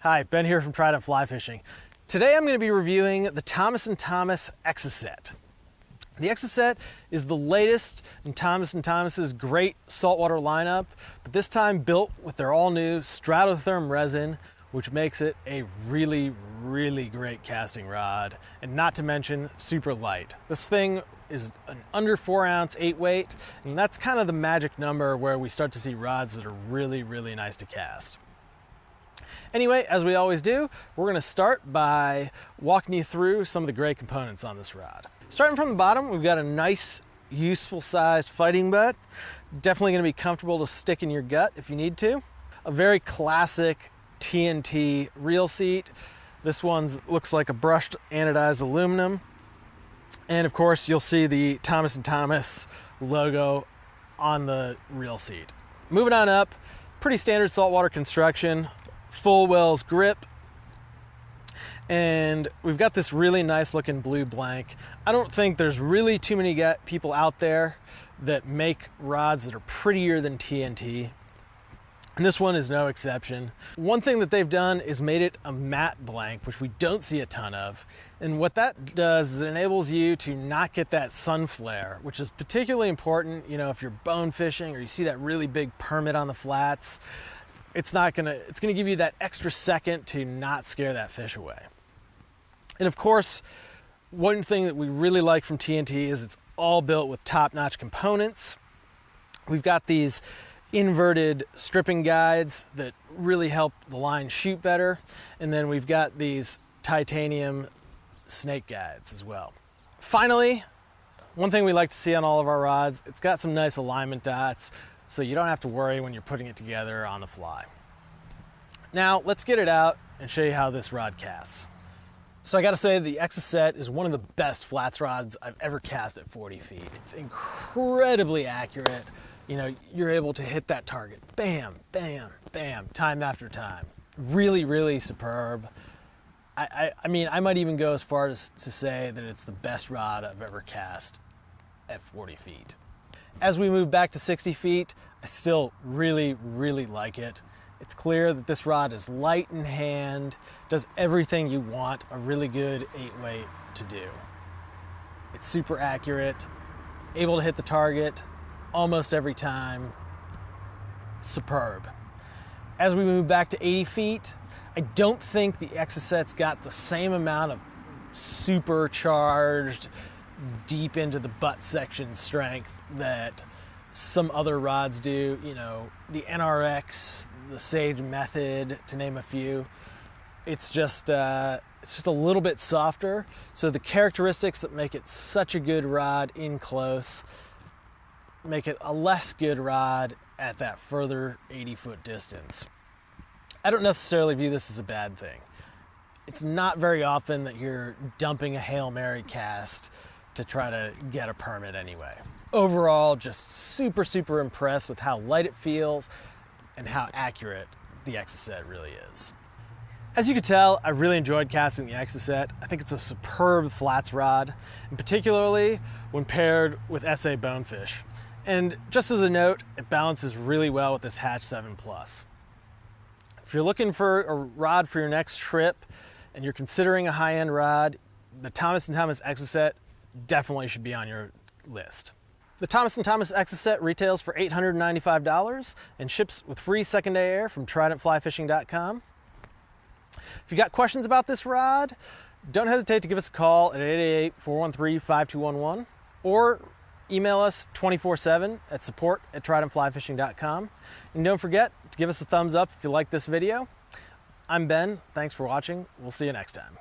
Hi, Ben here from Trident Fly Fishing. Today I'm going to be reviewing the Thomas & Thomas Exocett. The Exocett is the latest in Thomas & Thomas's great saltwater lineup, but this time built with their all-new Stratotherm resin, which makes it a really great casting rod, and not to mention super light. This thing is an under 4 ounce 8 weight, and that's kind of the magic number where we start to see rods that are really nice to cast. Anyway, as we always do, we're going to start by walking you through some of the great components on this rod. Starting from the bottom, we've got a nice, useful sized fighting butt. Definitely going to be comfortable to stick in your gut if you need to. A very classic T&T reel seat. This one looks like a brushed anodized aluminum. And of course, you'll see the Thomas & Thomas logo on the reel seat. Moving on up, pretty standard saltwater construction. Full Wells grip, and we've got this really nice looking blue blank. I don't think there's really too many people out there that make rods that are prettier than T&T, and this one is no exception. One thing that they've done is made it a matte blank, which we don't see a ton of, and what that does is it enables you to not get that sun flare, which is particularly important, you know, if you're bone fishing or you see that really big permit on the flats. It's gonna give you that extra second to not scare that fish away. And of course, one thing that we really like from T&T is it's all built with top-notch components. We've got these inverted stripping guides that really help the line shoot better. And then we've got these titanium snake guides as well. Finally, one thing we like to see on all of our rods, it's got some nice alignment dots, so you don't have to worry when you're putting it together on the fly. Now, let's get it out and show you how this rod casts. So I gotta say, the Exocett is one of the best flats rods I've ever cast at 40 feet. It's incredibly accurate. You know, you're able to hit that target, bam, bam, bam, time after time. Really superb. I mean, I might even go as far as to say that it's the best rod I've ever cast at 40 feet. As we move back to 60 feet, I still really like it. It's clear that this rod is light in hand, does everything you want a really good 8-weight to do. It's super accurate, able to hit the target almost every time. Superb. As we move back to 80 feet, I don't think the Exocett's got the same amount of supercharged, deep into the butt section strength that some other rods do. You know, the NRX, the Sage Method, to name a few. It's just a little bit softer. So the characteristics that make it such a good rod in close make it a less good rod at that further 80-foot distance. I don't necessarily view this as a bad thing. It's not very often that you're dumping a Hail Mary cast to try to get a permit anyway. Overall, just super impressed with how light it feels and how accurate the Exocett really is. As you can tell, I really enjoyed casting the Exocett. I think it's a superb flats rod, and particularly when paired with SA bonefish. And just as a note, it balances really well with this Hatch 7 Plus. If you're looking for a rod for your next trip and you're considering a high-end rod, the Thomas & Thomas Exocett definitely should be on your list. The Thomas & Thomas Exocett retails for $895 and ships with free second-day air from tridentflyfishing.com. If you got questions about this rod, don't hesitate to give us a call at 888-413-5211 or email us 24/7 at support@tridentflyfishing.com. And don't forget to give us a thumbs up if you like this video. I'm Ben. Thanks for watching. We'll see you next time.